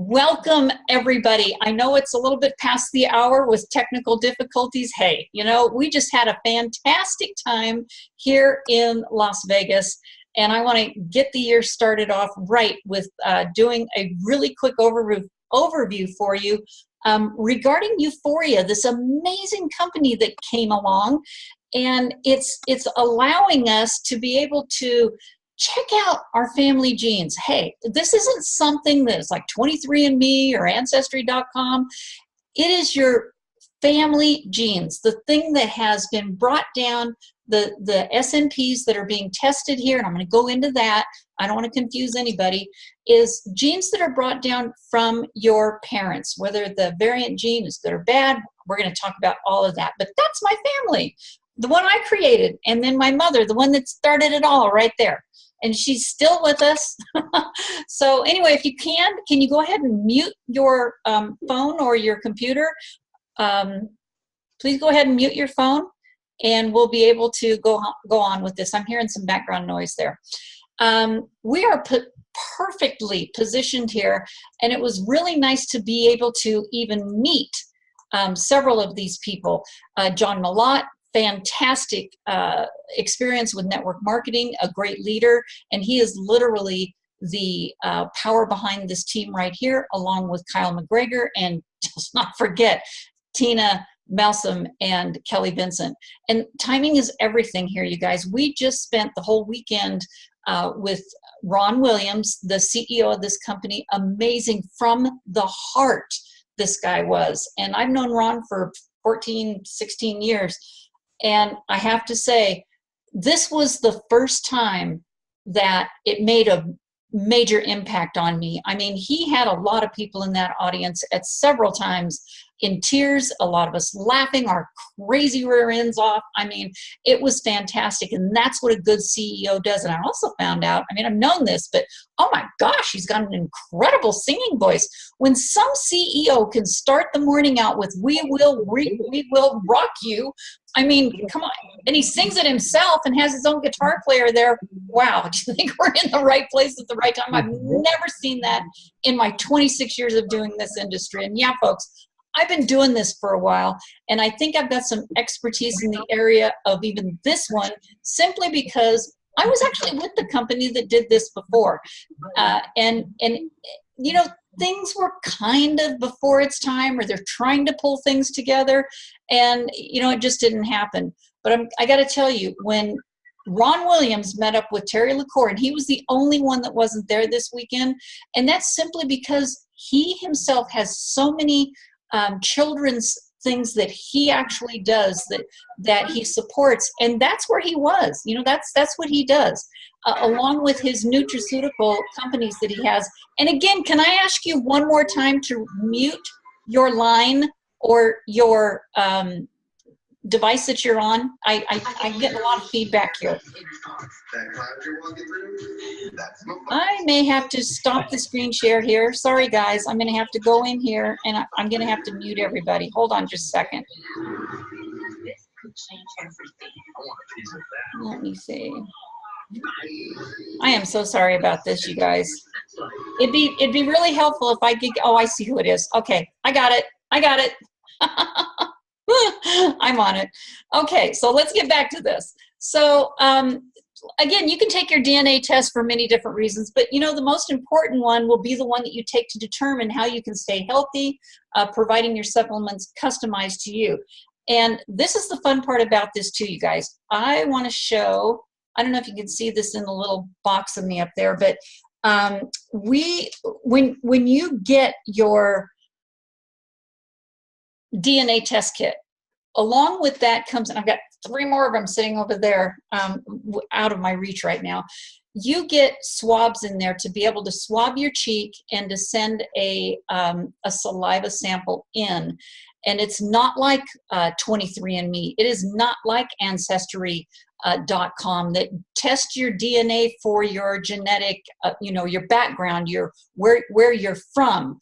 Welcome, everybody. I know it's a little bit past the hour with technical difficulties. Hey, we just had a fantastic time here in Las Vegas, and I want to get the year started off right with doing a really quick overview for you regarding Uforia, this amazing company that came along, and it's allowing us to be able to check out our family genes. Hey, this isn't something that's like 23andMe or Ancestry.com. It is your family genes, the thing that has been brought down, the SNPs that are being tested here, and I'm going to go into that. I don't want to confuse anybody, is genes that are brought down from your parents, whether the variant gene is good or bad. We're going to talk about all of that, but that's my family, the one I created, and then my mother, the one that started it all right there. And she's still with us. So anyway, if you can you go ahead and mute your phone or your computer? Please go ahead and mute your phone, and we'll be able to go on with this. I'm hearing some background noise there. We are perfectly positioned here, and it was really nice to be able to even meet several of these people. John Malott, fantastic experience with network marketing, a great leader, and he is literally the power behind this team right here, along with Kyle McGregor, and just not forget Tina Malsom and Kelly Benson. And timing is everything here, you guys. We just spent the whole weekend with Ron Williams, the CEO of this company. Amazing, from the heart this guy was. And I've known Ron for 14, 16 years. And I have to say, this was the first time that it made a major impact on me. I mean, he had a lot of people in that audience at several times in tears, a lot of us laughing our crazy rear ends off. I mean, it was fantastic. And that's what a good CEO does. And I also found out, I mean, I've known this, but oh my gosh, he's got an incredible singing voice. When some CEO can start the morning out with, we will rock you. I mean, come on. And he sings it himself and has his own guitar player there. Wow, do you think we're in the right place at the right time? I've never seen that in my 26 years of doing this industry. And yeah, folks, I've been doing this for a while, and I think I've got some expertise in the area of even this one, simply because I was actually with the company that did this before. And things were kind of before its time, or they're trying to pull things together, and it just didn't happen. But I got to tell you, when Ron Williams met up with Terry LaCour, and he was the only one that wasn't there this weekend, and that's simply because he himself has so many children's things that he actually does, that he supports, and that's where he was. That's what he does, along with his nutraceutical companies that he has. And again, can I ask you one more time to mute your line or your device that you're on? I'm getting a lot of feedback here. I may have to stop the screen share here. Sorry, guys. I'm going to have to go in here, and I'm going to have to mute everybody. Hold on just a second. Let me see. I am so sorry about this, you guys. It'd be really helpful if I could. Oh, I see who it is. Okay, I got it. I'm on it. Okay, so let's get back to this. So again, you can take your DNA test for many different reasons, but the most important one will be the one that you take to determine how you can stay healthy, providing your supplements customized to you. And this is the fun part about this too, you guys. I want to show, I don't know if you can see this in the little box of me up there, but when you get your DNA test kit, along with that comes, and I've got 3 more of them sitting over there, out of my reach right now. You get swabs in there to be able to swab your cheek and to send a saliva sample in. And it's not like 23andMe. It is not like Ancestry.com that test your DNA for your genetic, your background, where you're from.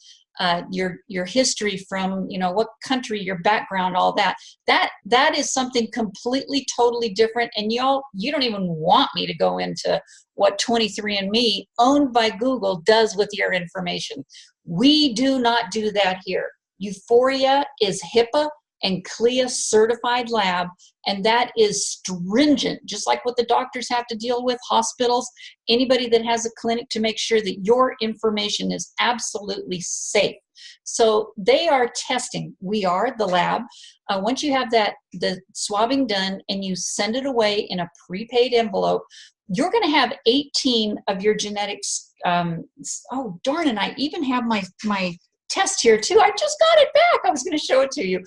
your history from, you know, what country, your background, all that. That is something completely, totally different. And y'all, you don't even want me to go into what 23andMe, owned by Google, does with your information. We do not do that here. Uforia is HIPAA and CLIA certified lab, and that is stringent, just like what the doctors have to deal with, hospitals, anybody that has a clinic, to make sure that your information is absolutely safe. So they are testing. We are the lab. Once you have the swabbing done and you send it away in a prepaid envelope, you're going to have 18 of your genetics. Oh, darn, and I even have my test here too. I just got it back. I was going to show it to you.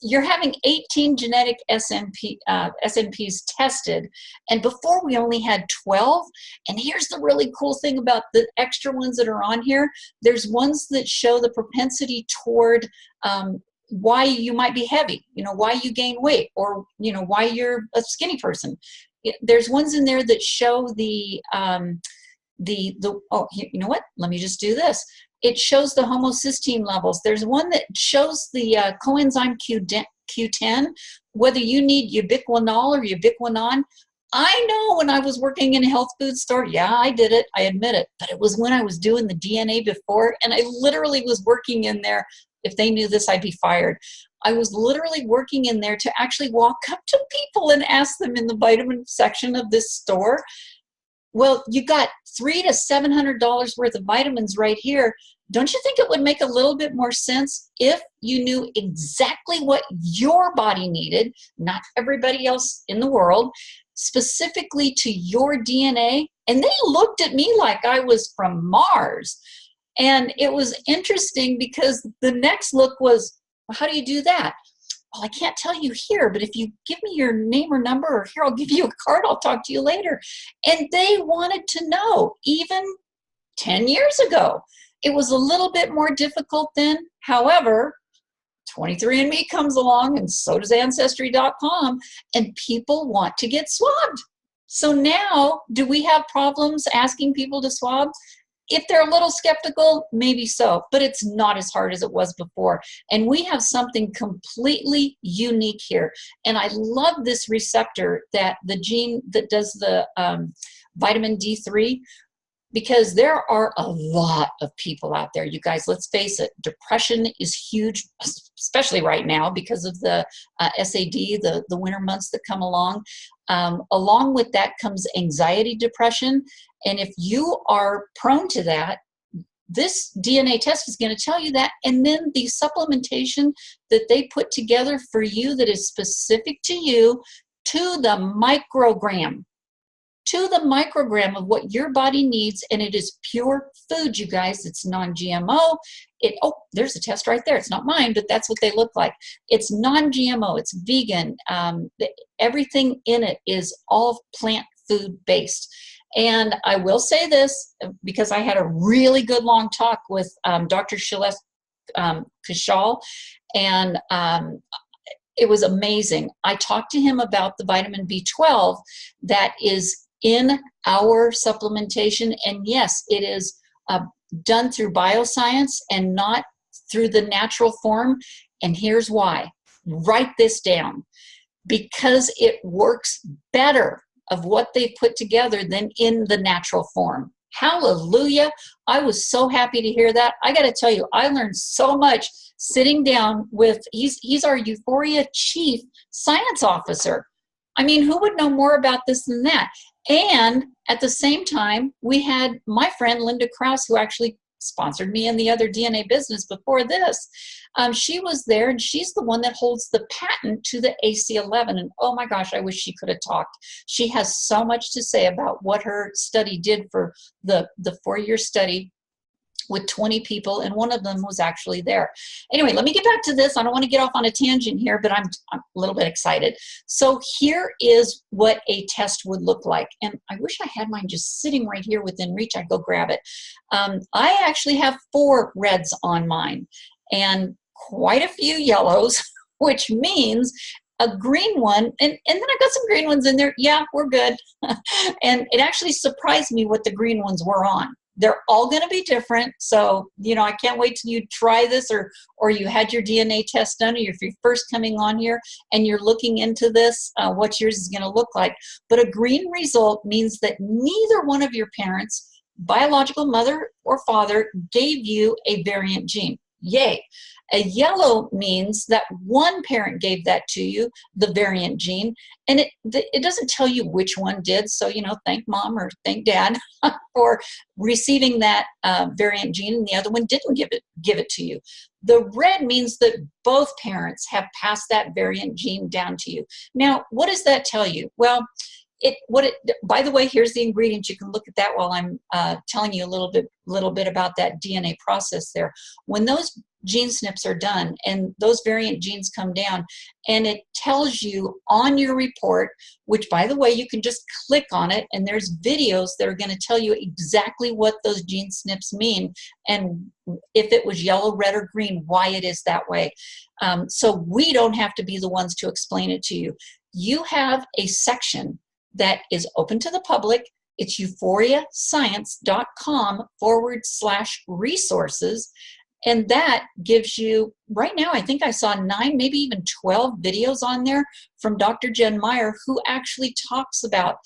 You're having 18 genetic SNPs tested, and before we only had 12. And here's the really cool thing about the extra ones that are on here. There's ones that show the propensity toward why you might be heavy, you know, why you gain weight, or, you know, why you're a skinny person. There's ones in there that show the oh, you know what? Let me just do this. It shows the homocysteine levels. There's one that shows the coenzyme Q10, whether you need ubiquinol or ubiquinon. I know when I was working in a health food store, yeah, I did it, I admit it, but it was when I was doing the DNA before, and I literally was working in there. If they knew this, I'd be fired. I was literally working in there to actually walk up to people and ask them in the vitamin section of this store, well, you got $300 to $700 worth of vitamins right here. Don't you think it would make a little bit more sense if you knew exactly what your body needed, not everybody else in the world, specifically to your DNA? And they looked at me like I was from Mars. And it was interesting because the next look was, well, how do you do that? Well, I can't tell you here, but if you give me your name or number, or here, I'll give you a card, I'll talk to you later. And they wanted to know, even 10 years ago. It was a little bit more difficult then. However, 23andMe comes along, and so does Ancestry.com, and people want to get swabbed. So now, do we have problems asking people to swab? If they're a little skeptical, maybe so, but it's not as hard as it was before. And we have something completely unique here. And I love this receptor, that the gene that does the vitamin D3, because there are a lot of people out there, you guys, let's face it, depression is huge, especially right now because of the SAD, the winter months that come along. Along with that comes anxiety, depression. And if you are prone to that, this DNA test is going to tell you that. And then the supplementation that they put together for you that is specific to you, to the microgram of what your body needs. And it is pure food, you guys. It's non-GMO. Oh, there's a test right there. It's not mine, but that's what they look like. It's non-GMO. It's vegan. Everything in it is all plant food based. And I will say this, because I had a really good long talk with Dr. Shailesh Kishal, and it was amazing. I talked to him about the vitamin B12 that is in our supplementation, and yes, it is done through bioscience and not through the natural form. And here's why. Write this down. Because it works better of what they put together than in the natural form. Hallelujah. I was so happy to hear that. I got to tell you, I learned so much sitting down with, he's our Uforia Chief Science Officer. I mean, who would know more about this than that? And at the same time, we had my friend Linda Krause, who actually sponsored me in the other DNA business before this. She was there, and she's the one that holds the patent to the AC11. And oh my gosh, I wish she could have talked. She has so much to say about what her study did for the 4-year study with 20 people, and one of them was actually there. Anyway, let me get back to this. I don't want to get off on a tangent here, but I'm a little bit excited. So here is what a test would look like. And I wish I had mine just sitting right here within reach. I'd go grab it. I actually have 4 reds on mine and quite a few yellows, which means a green one, and then I got some green ones in there. Yeah, we're good. And it actually surprised me what the green ones were on. They're all going to be different. So, I can't wait till you try this, or you had your DNA test done, or if you're first coming on here and you're looking into this, what yours is going to look like. But a green result means that neither one of your parents, biological mother or father, gave you a variant gene. Yay. A yellow means that one parent gave that to you, the variant gene, and it doesn't tell you which one did. So, thank mom or thank dad for receiving that variant gene, and the other one didn't give it to you. The red means that both parents have passed that variant gene down to you. Now, what does that tell you? Well, by the way, here's the ingredients. You can look at that while I'm telling you a little bit about that DNA process there. When those gene snips are done and those variant genes come down, and it tells you on your report, which by the way, you can just click on it, and there's videos that are going to tell you exactly what those gene snips mean, and if it was yellow, red, or green, why it is that way. So we don't have to be the ones to explain it to you. You have a section that is open to the public. It's euforiascience.com/resources. And that gives you, right now, I think I saw 9, maybe even 12 videos on there from Dr. Jen Meyer, who actually talks about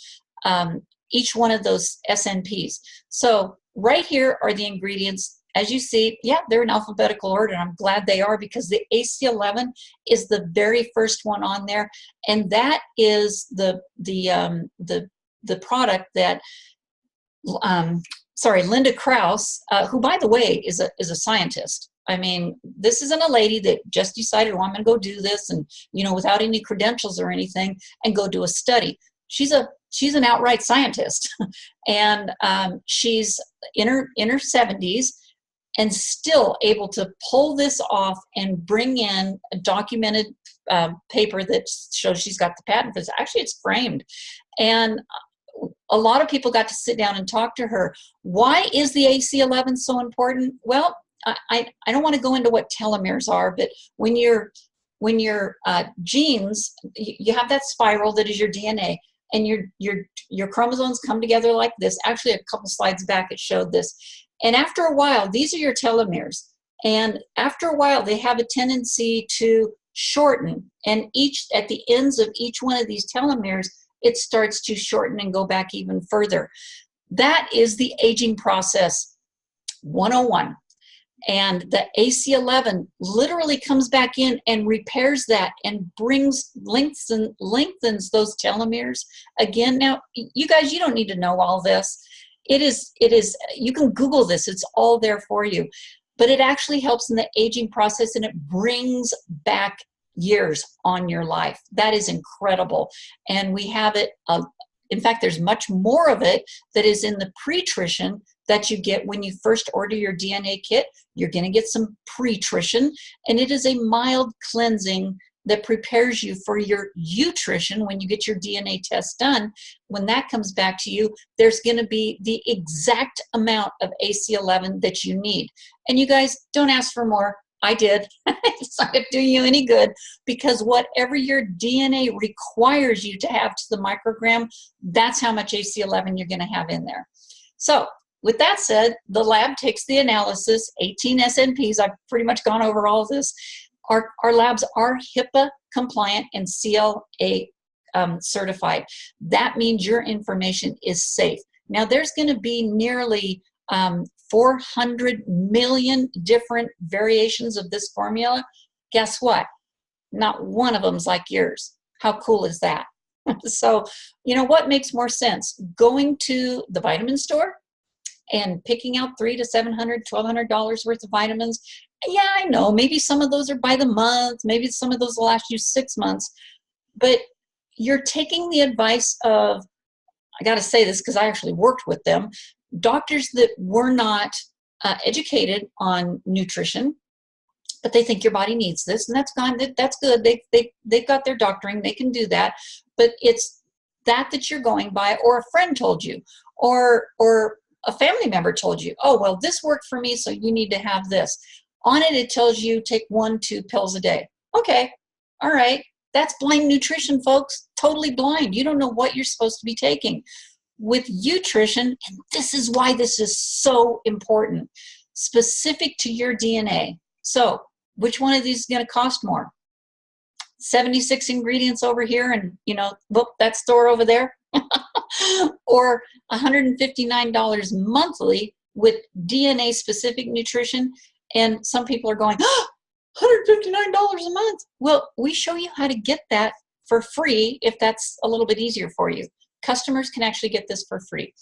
each one of those SNPs. So right here are the ingredients. As you see, yeah, they're in alphabetical order, and I'm glad they are, because the AC11 is the very first one on there, and that is the product that Linda Krause, who by the way is a scientist. I mean, this isn't a lady that just decided, oh, I'm going to go do this, and without any credentials or anything, and go do a study. She's an outright scientist, and she's in her 70s. And still able to pull this off and bring in a documented paper that shows she's got the patent for this. Actually, it's framed. And a lot of people got to sit down and talk to her. Why is the AC11 so important? Well, I don't want to go into what telomeres are, but when your genes, you have that spiral that is your DNA, and your chromosomes come together like this. Actually, a couple slides back, it showed this. And after a while, these are your telomeres. And after a while, they have a tendency to shorten. And at the ends of each one of these telomeres, it starts to shorten and go back even further. That is the aging process 101. And the AC11 literally comes back in and repairs that and lengthens those telomeres again. Now, you guys, you don't need to know all this. It is, you can Google this, it's all there for you. But it actually helps in the aging process, and it brings back years on your life. That is incredible. And we have it, in fact, there's much more of it that is in the pre-trition that you get when you first order your DNA kit. You're going to get some pre-trition, and it is a mild cleansing that prepares you for your nutrition when you get your DNA test done. When that comes back to you, there's going to be the exact amount of AC11 that you need. And you guys, don't ask for more. I did. It's not going to do you any good, because whatever your DNA requires you to have to the microgram, that's how much AC11 you're going to have in there. So with that said, the lab takes the analysis, 18 SNPs. I've pretty much gone over all of this. Our labs are HIPAA compliant and CLA certified. That means your information is safe. Now, there's going to be nearly 400 million different variations of this formula. Guess what? Not one of them's like yours. How cool is that? So, what makes more sense? Going to the vitamin store and picking out $300 to $700, $1,200 worth of vitamins. Yeah, I know, maybe some of those are by the month, maybe some of those will last you 6 months, but you're taking the advice of, I got to say this because I actually worked with them, doctors that were not educated on nutrition, but they think your body needs this, and that's fine. That's good. They've got their doctoring. They can do that, but it's that you're going by, or a friend told you, or a family member told you, oh, well, this worked for me, so you need to have this. On it, it tells you take 1-2 pills a day. Okay, all right. That's blind nutrition, folks. Totally blind. You don't know what you're supposed to be taking. with nutrition, and this is why this is so important, specific to your DNA. So which one of these is going to cost more? 76 ingredients over here and, you know, look, that store over there? Or $159 monthly with DNA specific nutrition? And some people are going, oh, $159 a month. Well, we show you how to get that for free if that's a little bit easier for you. Customers can actually get this for free.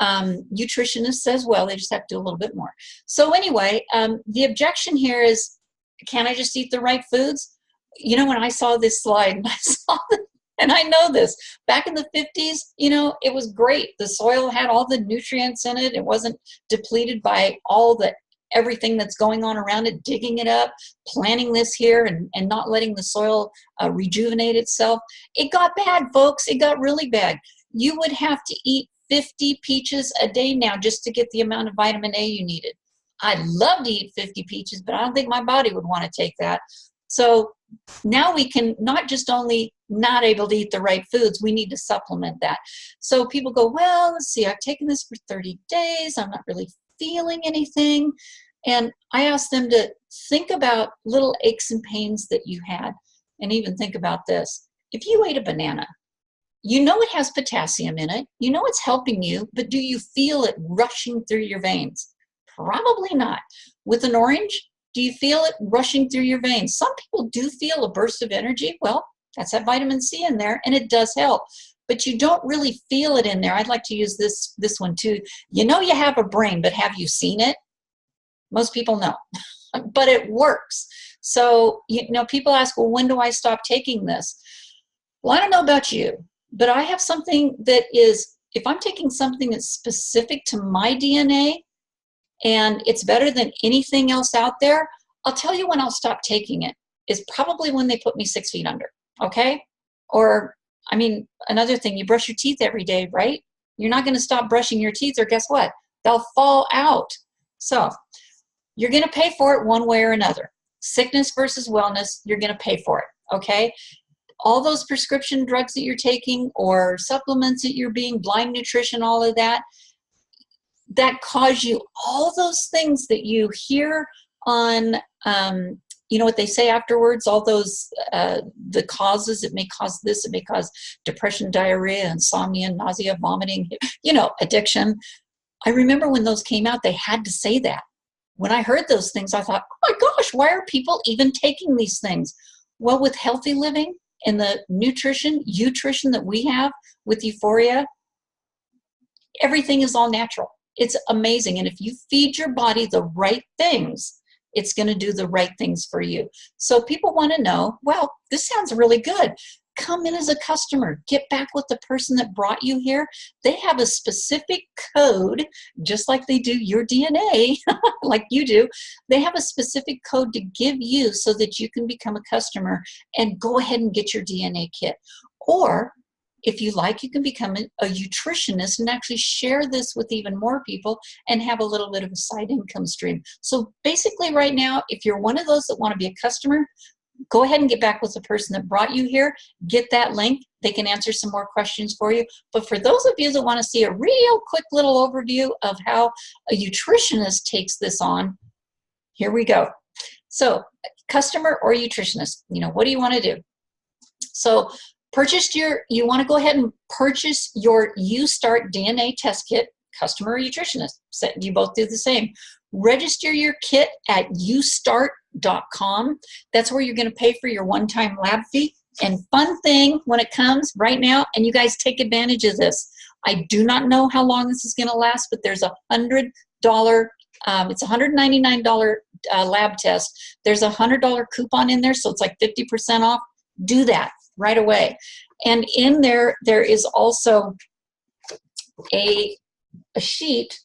Nutritionists as well, they just have to do a little bit more. So anyway, the objection here is, can I just eat the right foods? You know, when I saw this slide, and I saw this, and I know this, back in the 50s, you know, it was great. The soil had all the nutrients in it. It wasn't depleted by all the everything that's going on around it, digging it up, planting this here, and not letting the soil rejuvenate itself. It got bad, folks. It got really bad. You would have to eat 50 peaches a day now just to get the amount of vitamin A you needed. I'd love to eat 50 peaches, but I don't think my body would want to take that. So now we can not just only not able to eat the right foods, we need to supplement that. So people go, well, let's see, I've taken this for 30 days. I'm not really feeling anything. And I ask them to think about little aches and pains that you had. And even think about this. If you ate a banana, you know it has potassium in it. You know it's helping you, but do you feel it rushing through your veins? Probably not. With an orange, do you feel it rushing through your veins? Some people do feel a burst of energy. Well, that's that vitamin C in there, and it does help. But you don't really feel it in there. I'd like to use this one too. You know you have a brain, but have you seen it? Most people know, but it works. So, you know, people ask, well, when do I stop taking this? Well, I don't know about you, but I have something that is, if I'm taking something that's specific to my DNA and it's better than anything else out there, I'll tell you when I'll stop taking it is probably when they put me 6 feet under, okay? Or, I mean, another thing, you brush your teeth every day, right? You're not going to stop brushing your teeth, or guess what? They'll fall out. So you're going to pay for it one way or another. Sickness versus wellness, you're going to pay for it, okay? All those prescription drugs that you're taking or supplements that you're being, blind nutrition, all of that, that cause you all those things that you hear on, you know what they say afterwards, all those, the causes, it may cause this, it may cause depression, diarrhea, insomnia, nausea, vomiting, you know, addiction. I remember when those came out, they had to say that. When I heard those things, I thought, oh my gosh, why are people even taking these things? Well, with healthy living and the nutrition that we have with Uforia, everything is all natural. It's amazing. And if you feed your body the right things, it's going to do the right things for you. So people want to know, well, this sounds really good. Come in as a customer, get back with the person that brought you here. They have a specific code, just like they do your DNA, like you do. They have a specific code to give you so that you can become a customer and go ahead and get your DNA kit. Or if you like, you can become a nutritionist and actually share this with even more people and have a little bit of a side income stream. So basically right now, if you're one of those that want to be a customer, go ahead and get back with the person that brought you here. Get that link. They can answer some more questions for you. But for those of you that want to see a real quick little overview of how a nutritionist takes this on, here we go. So customer or nutritionist, you know, what do you want to do? So you want to go ahead and purchase your UStart DNA test kit, customer or nutritionist. You both do the same. Register your kit at ustart.com. That's where you're going to pay for your one-time lab fee. And fun thing when it comes right now, and you guys take advantage of this. I do not know how long this is going to last, but there's $100, it's a $199 lab test. There's a $100 coupon in there, so it's like 50% off. Do that right away. And in there, there is also a sheet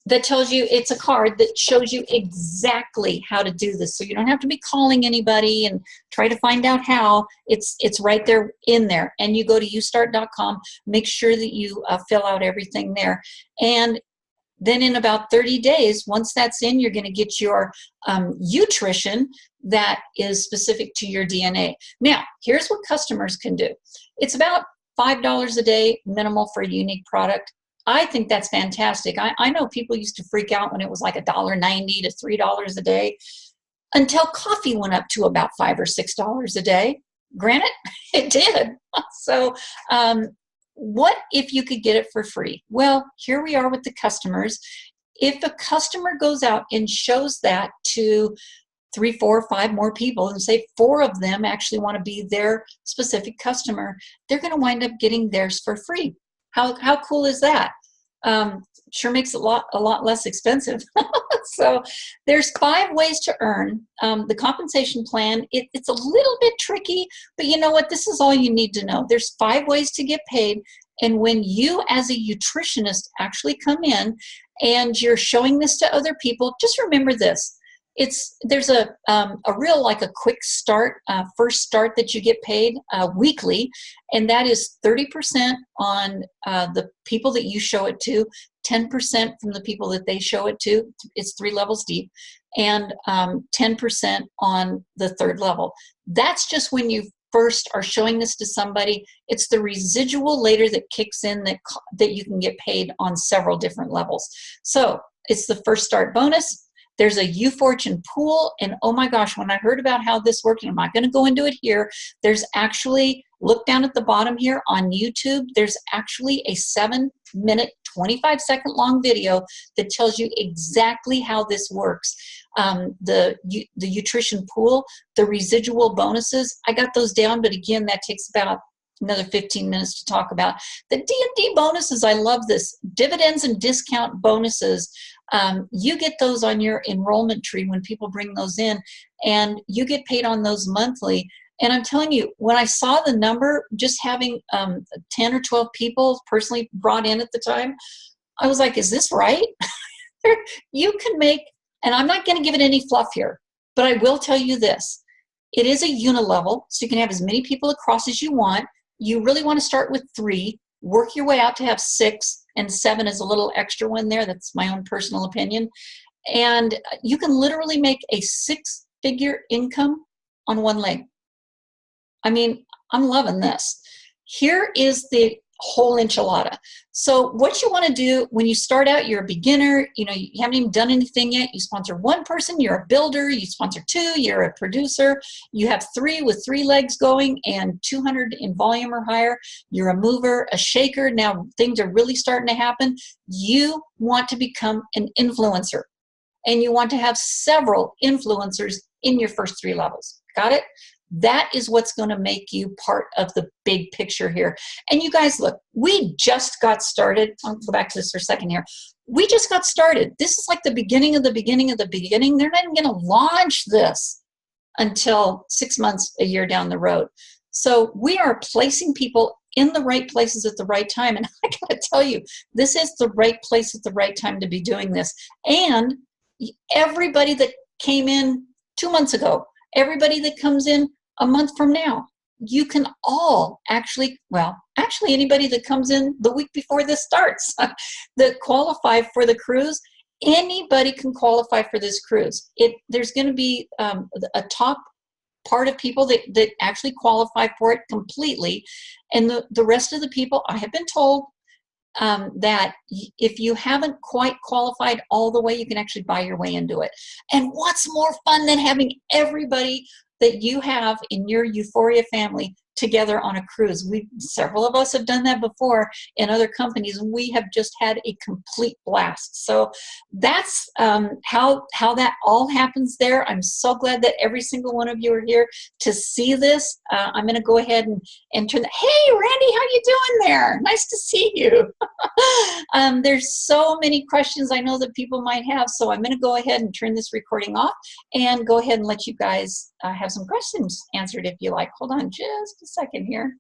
that tells you, it's a card that shows you exactly how to do this. So you don't have to be calling anybody and try to find out how. It's right there in there. And you go to ustart.com, make sure that you fill out everything there. And then in about 30 days, once that's in, you're going to get your nutrition that is specific to your DNA. Now, here's what customers can do. It's about $5 a day minimal for a unique product. I think that's fantastic. I know people used to freak out when it was like $1.90 to $3 a day, until coffee went up to about $5 or $6 a day. Granted, it did. So what if you could get it for free? Well, here we are with the customers. If a customer goes out and shows that to 3, 4, 5 more people, and say 4 of them actually want to be their specific customer, they're going to wind up getting theirs for free. How cool is that? Sure makes it a lot less expensive. So there's 5 ways to earn. The compensation plan, it's a little bit tricky, but you know what? This is all you need to know. There's 5 ways to get paid. And when you as a nutritionist actually come in and you're showing this to other people, just remember this. There's a real, like a quick start, first start that you get paid weekly, and that is 30% on the people that you show it to, 10% from the people that they show it to. It's 3 levels deep, and 10% on the 3rd level. That's just when you first are showing this to somebody. It's the residual later that kicks in that you can get paid on several different levels. So it's the first start bonus. There's a UFortune pool, and oh my gosh, when I heard about how this worked, and I'm not going to go into it here, there's actually, look down at the bottom here on YouTube, there's actually a 7-minute, 25-second long video that tells you exactly how this works. The nutrition pool, the residual bonuses, I got those down, but again, that takes about another 15 minutes to talk about. The D&D bonuses, I love this. Dividends and discount bonuses. You get those on your enrollment tree when people bring those in, and you get paid on those monthly. And I'm telling you, when I saw the number, just having 10 or 12 people personally brought in at the time, I was like, is this right? You can make, and I'm not going to give it any fluff here, but I will tell you this. It is a unilevel, so you can have as many people across as you want. You really want to start with 3, work your way out to have 6, and 7 is a little extra one there. That's my own personal opinion. And you can literally make a 6-figure income on 1 leg. I mean, I'm loving this. Here is the whole enchilada. So what you want to do when you start out, you're a beginner, you haven't even done anything yet. You sponsor 1 person, you're a builder. You sponsor 2, you're a producer. You have 3 with 3 legs going and 200 in volume or higher. You're a mover, a shaker. Now things are really starting to happen. You want to become an influencer, and you want to have several influencers in your first 3 levels. Got it? That is what's going to make you part of the big picture here. And you guys, look, we just got started. I'll go back to this for a second here. We just got started. This is like the beginning of the beginning of the beginning. They're not even going to launch this until 6 months, a year down the road. So we are placing people in the right places at the right time. And I got to tell you, this is the right place at the right time to be doing this. And everybody that came in 2 months ago, everybody that comes in a month from now, you can all actually anybody that comes in the week before this starts that qualify for the cruise, anybody can qualify for this cruise. There's going to be a top part of people that actually qualify for it completely, and the rest of the people, I have been told that if you haven't quite qualified all the way, you can actually buy your way into it. And what's more fun than having everybody that you have in your Uforia family together on a cruise? Several of us have done that before in other companies, and we have just had a complete blast. So that's how that all happens there. I'm so glad that every single one of you are here to see this. I'm going to go ahead and turn the, hey, Randy, how you doing there? Nice to see you. There's so many questions I know that people might have, so I'm going to go ahead and turn this recording off and go ahead and let you guys have some questions answered if you like. Hold on just a second here.